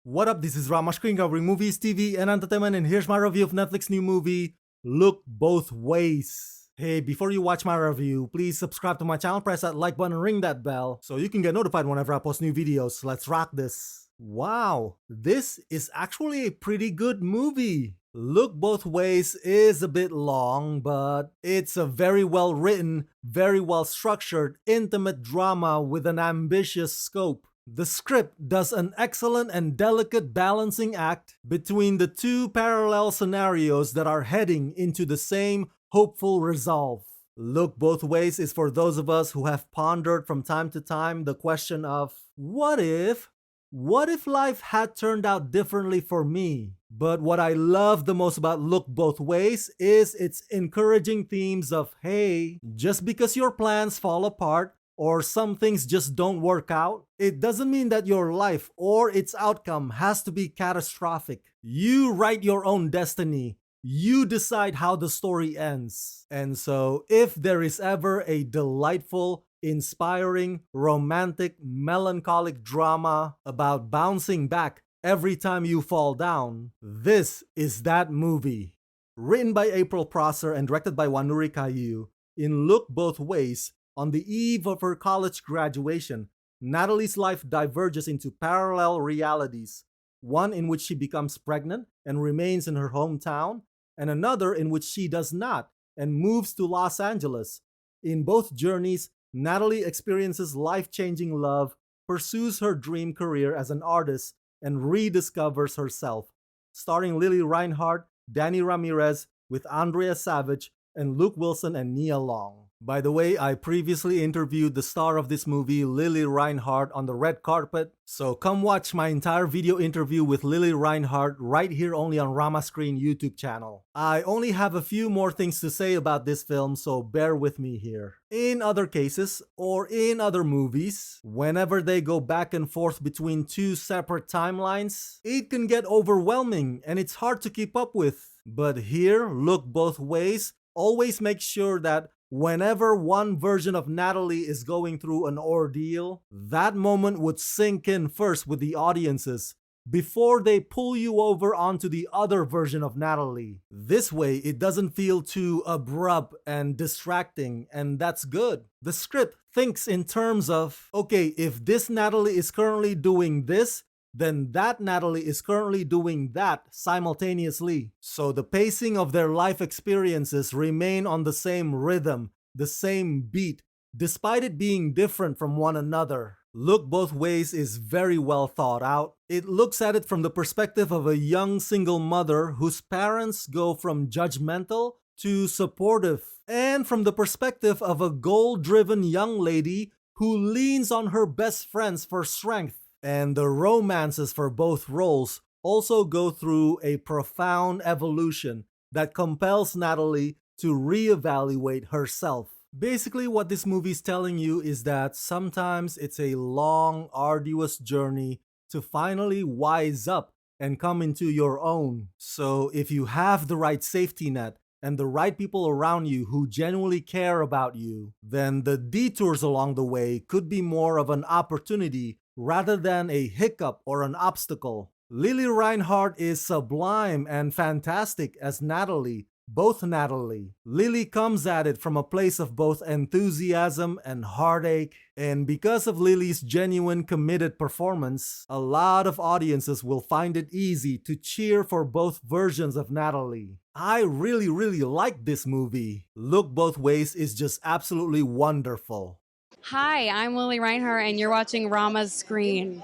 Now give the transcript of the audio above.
What up, this is Rama Screen covering movies, TV, and entertainment, and here's my review of Netflix's new movie, Look Both Ways. Hey, before you watch my review, please subscribe to my channel, press that like button, and ring that bell so you can get notified whenever I post new videos. Let's rock this. Wow, this is actually a pretty good movie. Look Both Ways is a bit long, but it's a very well written, very well structured, intimate drama with an ambitious scope. The script does an excellent and delicate balancing act between the two parallel scenarios that are heading into the same hopeful resolve. Look Both Ways is for those of us who have pondered from time to time the question of, what if? What if life had turned out differently for me? But what I love the most about Look Both Ways is its encouraging themes of, hey, just because your plans fall apart, or some things just don't work out, it doesn't mean that your life or its outcome has to be catastrophic. You write your own destiny. You decide how the story ends. And so, if there is ever a delightful, inspiring, romantic, melancholic drama about bouncing back every time you fall down, this is that movie. Written by April Prosser and directed by Wanuri Kayu, in Look Both Ways, on the eve of her college graduation, Natalie's life diverges into parallel realities, one in which she becomes pregnant and remains in her hometown, and another in which she does not and moves to Los Angeles. In both journeys, Natalie experiences life-changing love, pursues her dream career as an artist, and rediscovers herself. Starring Lili Reinhart, Danny Ramirez, with Andrea Savage, and Luke Wilson and Nia Long. By the way, I previously interviewed the star of this movie, Lili Reinhart, on the red carpet, so come watch my entire video interview with Lili Reinhart right here only on Rama Screen YouTube channel. I only have a few more things to say about this film, so bear with me here. In other cases, or in other movies, whenever they go back and forth between two separate timelines, it can get overwhelming and it's hard to keep up with. But here, Look Both Ways always make sure that whenever one version of Natalie is going through an ordeal, that moment would sink in first with the audiences before they pull you over onto the other version of Natalie. This way, it doesn't feel too abrupt and distracting, and that's good. The script thinks in terms of, okay, if this Natalie is currently doing this, then that Natalie is currently doing that simultaneously. So the pacing of their life experiences remain on the same rhythm, the same beat, despite it being different from one another. Look Both Ways is very well thought out. It looks at it from the perspective of a young single mother whose parents go from judgmental to supportive, and from the perspective of a goal-driven young lady who leans on her best friends for strength. And the romances for both roles also go through a profound evolution that compels Natalie to reevaluate herself. Basically, what this movie is telling you is that sometimes it's a long, arduous journey to finally wise up and come into your own. So if you have the right safety net and the right people around you who genuinely care about you, then the detours along the way could be more of an opportunity rather than a hiccup or an obstacle. Lili Reinhart is sublime and fantastic as Natalie, both Natalie. Lili comes at it from a place of both enthusiasm and heartache, and because of Lili's genuine committed performance, a lot of audiences will find it easy to cheer for both versions of Natalie. I really like this movie. Look Both Ways is just absolutely wonderful. Hi, I'm Lili Reinhart, and you're watching Rama's Screen.